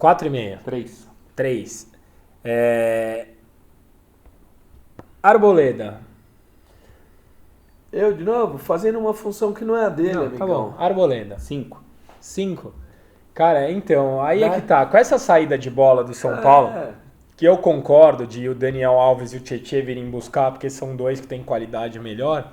4,5. 3. Arboleda. Eu, de novo, fazendo uma função que não é a dele, amigão. Tá bom, Arboleda. 5. Cara, então, aí é que tá. Com essa saída de bola do São Paulo, que eu concordo de o Daniel Alves e o Tietê virem buscar, porque são dois que têm qualidade melhor,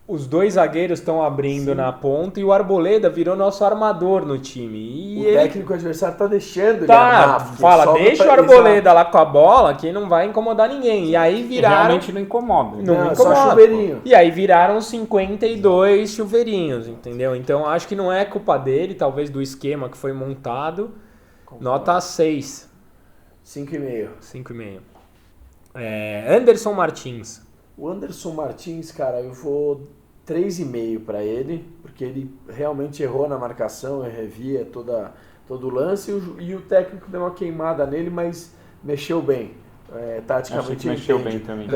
os dois zagueiros estão abrindo na ponta e o Arboleda virou nosso armador no time. E o técnico adversário tá deixando ele armar. Fala, deixa o Arboleda lá com a bola que não vai incomodar ninguém. E aí viraram... Realmente não incomoda. Não incomoda. Só chuveirinho. E aí viraram 52 chuveirinhos, entendeu? Então acho que não é culpa dele, talvez do esquema que foi montado. Nota 6. 5,5. 5,5. Anderson Martins. O Anderson Martins, cara, eu vou 3,5 para ele, porque ele realmente errou na marcação, eu revia todo o lance e o técnico deu uma queimada nele, mas mexeu bem. Taticamente mexeu bem também.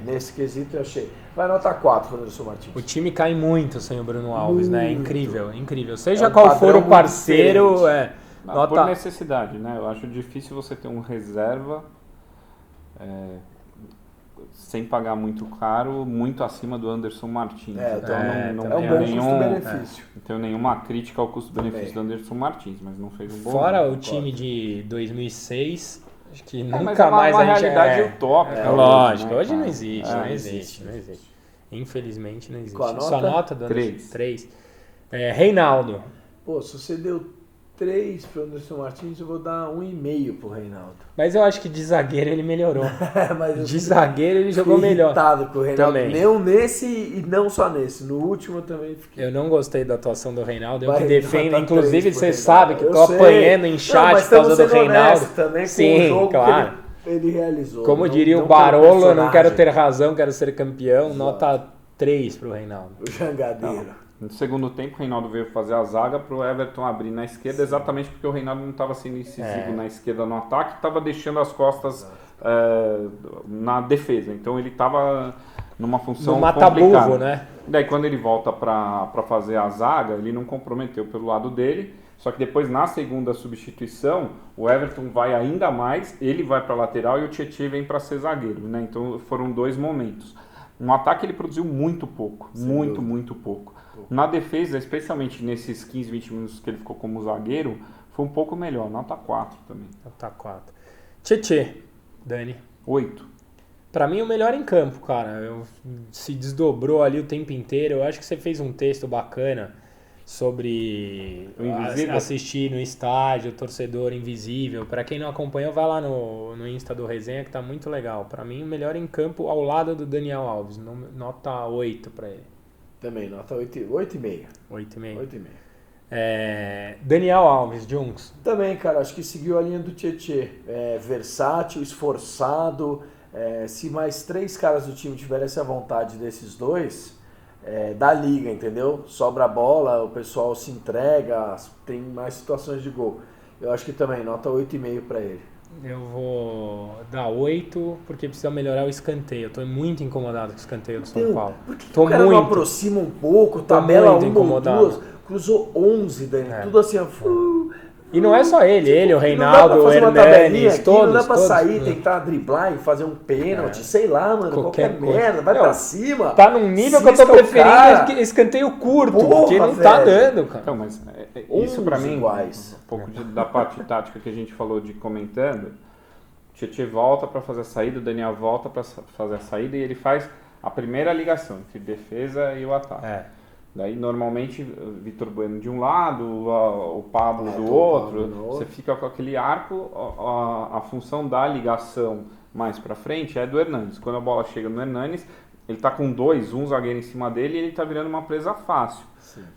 Nesse quesito eu achei. Vai nota 4 para o Anderson Martins. O time cai muito sem o Bruno Alves, né? É incrível. Seja qual for o parceiro, por necessidade, né? Eu acho difícil você ter um reserva sem pagar muito caro, muito acima do Anderson Martins. Então não é um bom custo-benefício. Não tenho nenhuma crítica ao custo-benefício do Anderson Martins, mas não fez um bom Fora jogo, o time de 2006, acho que mas nunca mais uma a gente... realidade utópica. Lógico, Né, hoje não cara? existe, não existe. Infelizmente não existe. Qual a nota? Sua nota, Dona? 3. 3. Reinaldo. Pô, se você deu 3 para o Anderson Martins, eu vou dar 1,5 pro Reinaldo. Mas eu acho que de zagueiro ele melhorou. Mas de zagueiro ele jogou melhor. Irritado com o Reinaldo. Também. Nem nesse e não só nesse. No último eu também fiquei. Eu não gostei da atuação do Reinaldo. Eu Vai, que defendo. nota Inclusive, 3 pro você Reinaldo. sabe que eu tô apanhando em chat por causa do Reinaldo. Também com Sim, o jogo claro. que ele realizou. Como não, diria não o Barolo, eu não quero personagem. ter razão, quero ser campeão. Exato. Nota 3 pro Reinaldo. O jangadeiro. No segundo tempo, o Reinaldo veio fazer a zaga para o Everton abrir na esquerda, exatamente porque o Reinaldo não estava sendo incisivo na esquerda no ataque, estava deixando as costas na defesa. Então ele estava numa função complicada. né? Daí quando ele volta para fazer a zaga, ele não comprometeu pelo lado dele, só que depois na segunda substituição, o Everton vai ainda mais, ele vai para a lateral e o Tietê vem para ser zagueiro. Né? Então foram 2 momentos. No ataque ele produziu muito pouco, muito pouco. Na defesa, especialmente nesses 15, 20 minutos que ele ficou como zagueiro, foi um pouco melhor, nota 4 também. Nota 4. Tietê, Dani. 8. Pra mim, o melhor em campo, cara. Se desdobrou ali o tempo inteiro. Eu acho que você fez um texto bacana sobre O invisível? assistir no estádio, o torcedor invisível. Pra quem não acompanhou, vai lá no Insta do Resenha, que tá muito legal. Pra mim, o melhor em campo ao lado do Daniel Alves. Nota 8 pra ele. Também, nota 8,5. 8,5. 8,5. Daniel Alves, Junks. Também, cara, acho que seguiu a linha do Tietê. Versátil, esforçado. Se mais 3 caras do time tiverem essa vontade desses dois, dá liga, entendeu? Sobra a bola, o pessoal se entrega, tem mais situações de gol. Eu acho que também, nota 8,5 pra ele. Eu vou dar 8, porque precisa melhorar o escanteio. Eu tô muito incomodado com o escanteio do São Paulo. Por que Tô o cara não muito. aproxima um pouco, tabela muito 1 ou incomodado. 2, cruzou 11, Dani, tudo assim, E não é só ele, o não dá Reinaldo, pra o fazer uma tabelinha Hernanes, aqui, todos. não dá pra todos. sair, tentar driblar e fazer um pênalti, sei lá, mano, qualquer coisa. merda, vai Meu, pra cima. Tá num nível que eu tô cisca o preferindo cara. escanteio curto, Porra, porque não tá velho. dando, cara. Então, mas isso pra 11 mim, iguais. um pouco da parte tática que a gente falou de comentando, o Tietê volta para fazer a saída, o Daniel volta para fazer a saída e ele faz a primeira ligação entre defesa e o ataque. Daí, normalmente, o Vitor Bueno de um lado, o Pablo do outro, você fica com aquele arco, a função da ligação mais para frente é do Hernanes. Quando a bola chega no Hernanes, ele tá com um zagueiro em cima dele e ele tá virando uma presa fácil.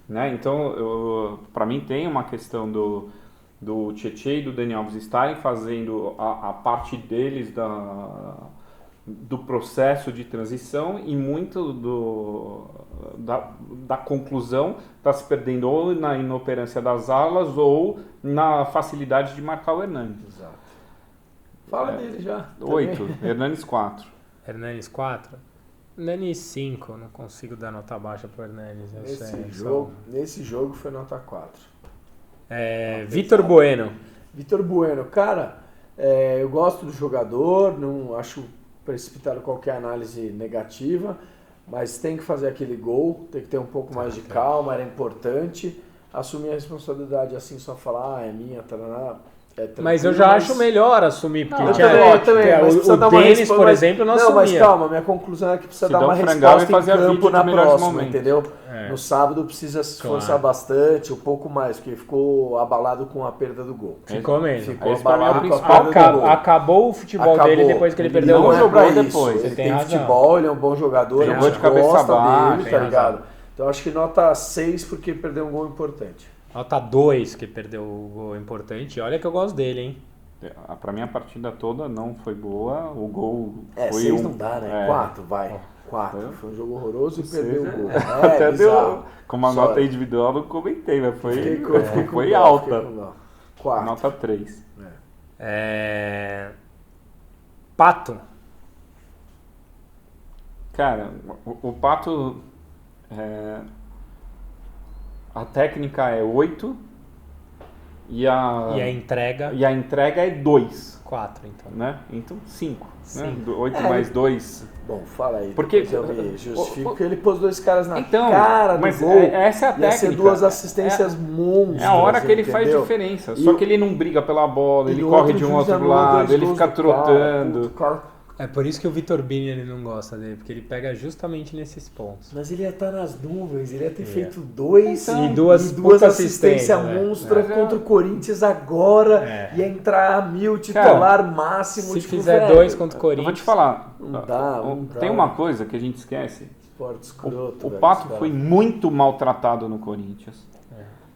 Né? Então, para mim tem uma questão do Tietê e do Daniel Alves estarem fazendo a parte deles do processo de transição e muito da conclusão está se perdendo ou na inoperância das alas ou na facilidade de marcar o Hernanes. Exato. Fala dele já. 8, Hernanes 4. Hernanes 4. Hernanes 5, não consigo dar nota baixa pro Hernanes. Nesse jogo foi nota 4. Vitor Bueno. Vitor Bueno, cara, eu gosto do jogador, não acho precipitado qualquer análise negativa, mas tem que fazer aquele gol, tem que ter um pouco mais de calma, era importante. Assumir a responsabilidade assim, só falar, é minha, taraná, mas eu já acho melhor assumir, porque eu também, mas precisa dar o uma Denis, resposta, por exemplo, não assumia. mas calma, minha conclusão é que precisa Se dar dá uma um frangão resposta e fazer em a campo vídeo de na melhores próxima, momentos. entendeu? No sábado precisa se esforçar bastante, um pouco mais, porque ficou abalado com a perda do gol. Ficou mesmo. Esse pra mim é o abalado com a principal. perda do gol. Acabou o futebol dele depois que ele perdeu o não gol. é pra jogou isso. depois. Ele Tem tem razão. futebol, ele é um bom jogador, Jogou a gente de cabeça gosta baixa, dele, tem tá razão. ligado? Então acho que nota 6 porque perdeu um gol importante. Nota 2 que perdeu o gol importante. Olha que eu gosto dele, hein? Pra mim a partida toda não foi boa, o gol foi 6 não dá, né? 4, vai. 4. Foi um jogo horroroso e perdeu o gol. Até bizarro. deu, como a nota individual eu não comentei, mas foi, Fiquei com foi dó, alta. fiquei com dó. 4. Nota 3. Pato. Cara, o Pato, a técnica é 8 e a entrega é 2. 4, então. Né? Então 5. Né? Cinco. 8 mais 2. Bom, fala aí. Porque- depois eu me justifico, porque ele pôs 2 caras na Então, cara do mas gol. essa é a Ia técnica. ser 2 assistências monstras. É a hora que ele faz entendeu? diferença. E Só o- que ele não briga pela bola, E ele do corre de um juiz outro anulou lado, 2 ele gols fica do cara. trotando. Puto, cara. É por isso que o Vitor Bini ele não gosta dele, porque ele pega justamente nesses pontos. Mas ele ia estar nas nuvens, ele ia ter feito 2 E duas puta assistência, assistências né? monstras contra o Corinthians agora. Ia entrar a 1000 titular máximo. Se tipo, fizer velho, 2 contra o Eu Corinthians... vou te falar, Não dá. tem uma coisa que a gente esquece. Esporte escroto, O velho, Pato esse foi cara. muito maltratado no Corinthians.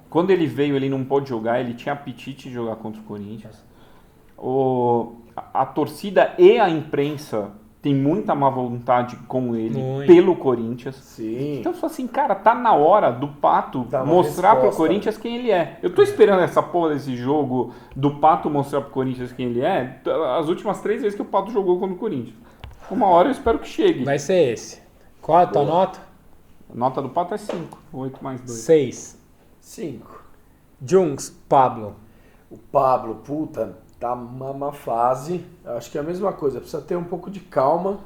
Quando ele veio, ele não pôde jogar, ele tinha apetite de jogar contra o Corinthians. A torcida e a imprensa tem muita má vontade com ele Muito. pelo Corinthians. Sim. Então, eu falo assim, cara, tá na hora do Pato Dá uma mostrar pro resposta. Corinthians quem ele é. Eu tô esperando essa porra desse jogo do Pato mostrar pro Corinthians quem ele é as últimas 3 vezes que o Pato jogou contra o Corinthians. Uma hora eu espero que chegue. Vai ser esse. Qual a tua nota? A nota do Pato é 5, 8 mais 2. 6. 5. Junks, Pablo. O Pablo, puta, tá uma má fase. Acho que é a mesma coisa. Precisa ter um pouco de calma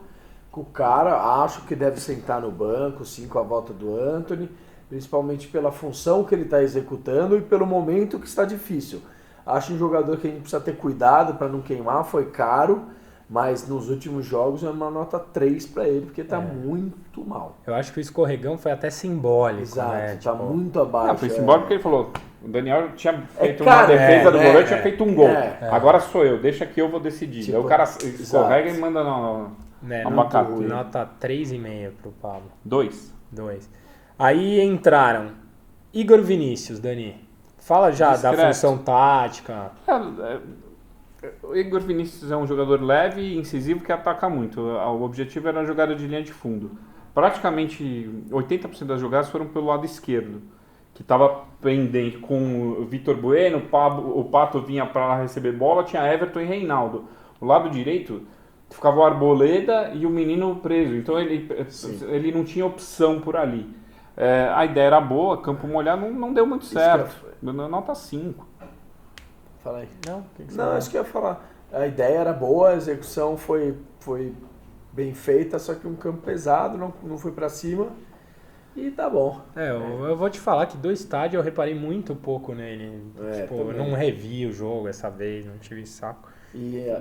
com o cara. Acho que deve sentar no banco, 5 a volta do Antony. Principalmente pela função que ele está executando e pelo momento que está difícil. Acho um jogador que a gente precisa ter cuidado para não queimar. Foi caro, Mas nos últimos jogos é uma nota 3 para ele, porque tá muito mal. Eu acho que o escorregão foi até simbólico, Exato, né? tá muito abaixo. Foi simbólico porque ele falou, o Daniel tinha feito uma cara, defesa do goleiro, tinha é, feito um gol. é. Agora sou eu, deixa que eu vou decidir. Tipo, Aí o cara escorrega exato. e manda no Né, abacate. nota 3,5 pro Pablo. 2. 2. Aí entraram Igor Vinícius, Dani. Fala já da Discreto. função tática. O Igor Vinícius é um jogador leve e incisivo que ataca muito. O objetivo era a jogada de linha de fundo. Praticamente 80% das jogadas foram pelo lado esquerdo, que estava pendente com o Vitor Bueno, o Pato vinha para receber bola, tinha Everton e Reinaldo. O lado direito ficava o Arboleda e o menino preso, então ele não tinha opção por ali. A ideia era boa, campo molhado não deu muito certo. Nota 5. Fala aí. Não, Não, acho que eu ia falar. A ideia era boa, a execução foi bem feita, só que um campo pesado, não foi pra cima. E tá bom. Eu vou te falar que do estádio eu reparei muito pouco nele. Eu também. não revi o jogo essa vez, não tive saco.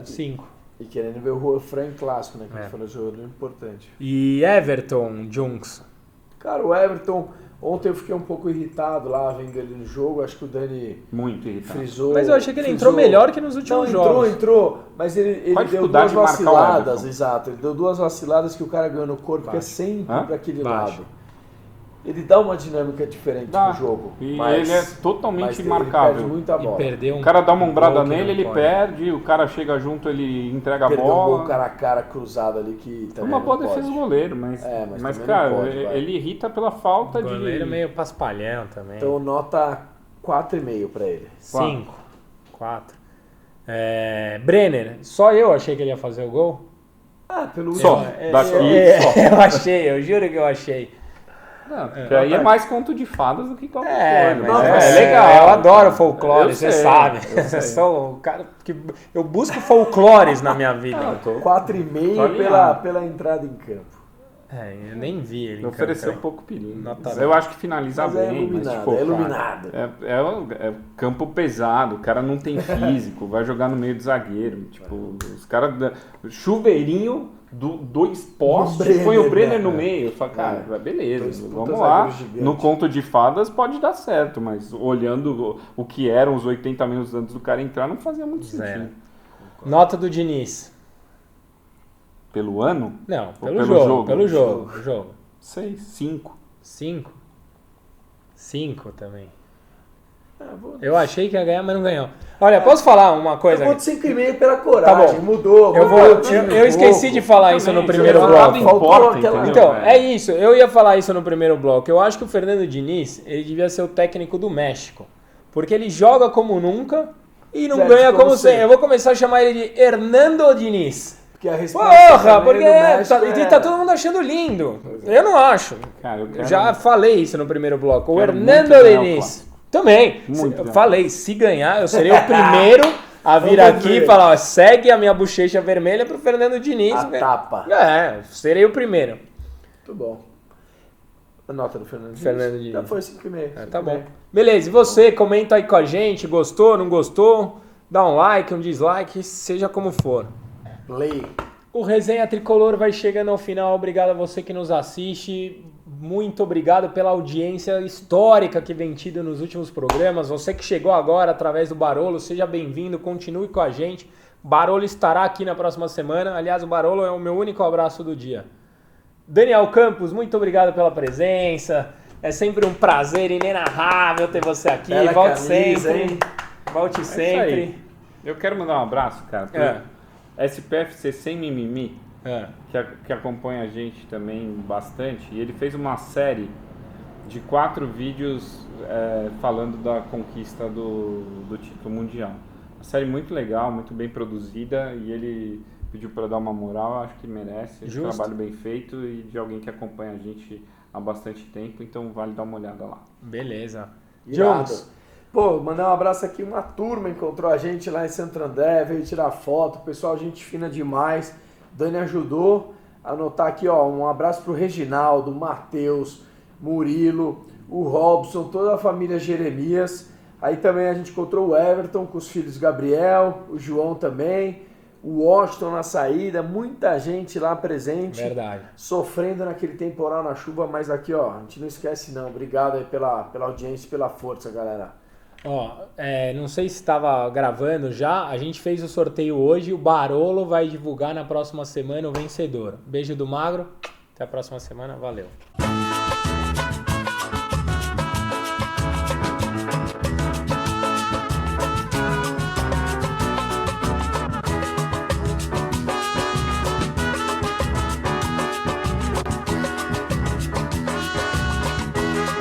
5. E querendo ver o Juan Fran clássico, né? Que É. a gente falou, jogador importante. E Everton Junks. Cara, o Everton, ontem eu fiquei um pouco irritado lá vendo ele no jogo. Acho que o Dani Muito irritante. frisou. Mas eu achei que ele entrou melhor que nos últimos jogos. Entrou, mas ele Qual a deu dificuldade duas de marcar o vaciladas, Everton? exato. Ele deu duas vaciladas que o cara ganhou no corpo, que é Baixo. sempre Hã? para aquele Baixo. lado. Ele dá uma dinâmica diferente Dá. no jogo. E mas, ele é totalmente mas ele marcável. perde muita E bola. perdeu um O cara dá uma ombrada gol que nele, não ele pode. perde, o cara chega junto, ele entrega a Perdeu um bola. gol cara a cara cruzado ali que É também uma boa não defesa do pode. goleiro, mas mas também cara, não pode, vai. ele irrita pela falta O goleiro de... meio paspalhão também. Então nota 4,5 para ele. 5. 4. Brenner, só eu achei que ele ia fazer o gol? Pelo Só, último- daqui só. Eu achei, eu juro que eu achei. Não, porque aí é mais conto de fadas do que qualquer coisa. Mas Mas é legal. Eu adoro folclore, Eu você sei, sabe. eu sei. Eu sou o cara que eu busco folclores na minha vida. 4,5 alinhado. pela entrada em campo. Eu nem vi ele. em Ofereceu campo. pouco perigo. Nota Eu acho que finaliza Mas é bem. iluminado, mas, tipo, é iluminado. É campo pesado, o cara não tem físico, vai jogar no meio do zagueiro. Tipo, os caras. Chuveirinho, dois postes, Brenner, põe o Brenner né? no meio. Eu falo, cara, beleza, Dois puta vamos lá. zagueiros gigantes. No conto de fadas pode dar certo, mas olhando o que eram os 80 minutos antes do cara entrar, não fazia muito Zero. sentido. Nota do Diniz. Pelo ano? Não, Ou pelo pelo jogo. jogo? Pelo jogo. 6, 5. 5. 5 também. Vou... Eu achei que ia ganhar, mas não ganhou. Olha, posso falar uma coisa? Eu vou de 5,5 pela coragem, Tá bom. mudou. Eu esqueci de falar isso no Também, primeiro resultado bloco. Faltou importa, aquela- entendeu, Então, velho? é isso. Eu ia falar isso no primeiro bloco. Eu acho que o Fernando Diniz, ele devia ser o técnico do México. Porque ele joga como nunca e não Certo, ganha como como sempre. sempre. Eu vou começar a chamar ele de Hernando Diniz. Porque a resposta Porra, também porque do México tá todo mundo achando lindo. Eu não acho. Cara, eu Eu quero... já falei isso no primeiro bloco. O Quero Hernando muito ganhar o Diniz. clássico. Também. Muito Eu ganhar. falei, se ganhar, eu serei o primeiro a vir Vamos aqui ver. e falar, ó, segue a minha bochecha vermelha pro Fernando Diniz. A tapa. Serei o primeiro. Muito bom. A nota do Fernando Diniz. Fernando Diniz. Já foi 5,5. Tá bom. Beleza, e você, comenta aí com a gente, gostou, não gostou? Dá um like, um dislike, seja como for. Play. O Resenha Tricolor vai chegando ao final. Obrigado a você que nos assiste. Muito obrigado pela audiência histórica que vem tido nos últimos programas. Você que chegou agora através do Barolo, seja bem-vindo, continue com a gente. Barolo estará aqui na próxima semana. Aliás, o Barolo é o meu único abraço do dia. Daniel Campos, muito obrigado pela presença. É sempre um prazer inenarrável ter você aqui. Bela Volte camisa, sempre. hein? Volte Isso sempre. aí. Eu quero mandar um abraço, cara, pro SPFC Sem Mimimi, que acompanha a gente também bastante. E ele fez uma série de 4 vídeos falando da conquista do título mundial. Uma série muito legal, muito bem produzida, e ele pediu para dar uma moral, eu acho que merece. É um Justo. trabalho bem feito e de alguém que acompanha a gente há bastante tempo, então vale dar uma olhada lá. Beleza. Irado. Jones. Pô, mandar um abraço aqui. Uma turma encontrou a gente lá em Santo André, veio tirar foto. Pessoal, gente fina demais. Dani ajudou a anotar aqui, ó. Um abraço pro Reginaldo, Matheus, Murilo, o Robson, toda a família Jeremias. Aí também a gente encontrou o Everton com os filhos Gabriel, o João também, o Washington na saída, muita gente lá presente. Verdade. Sofrendo naquele temporal na chuva, mas aqui, ó, a gente não esquece não. Obrigado aí pela audiência e pela força, galera. Ó, não sei se estava gravando já, a gente fez o sorteio hoje, o Barolo vai divulgar na próxima semana o vencedor. Beijo do Magro, até a próxima semana, valeu.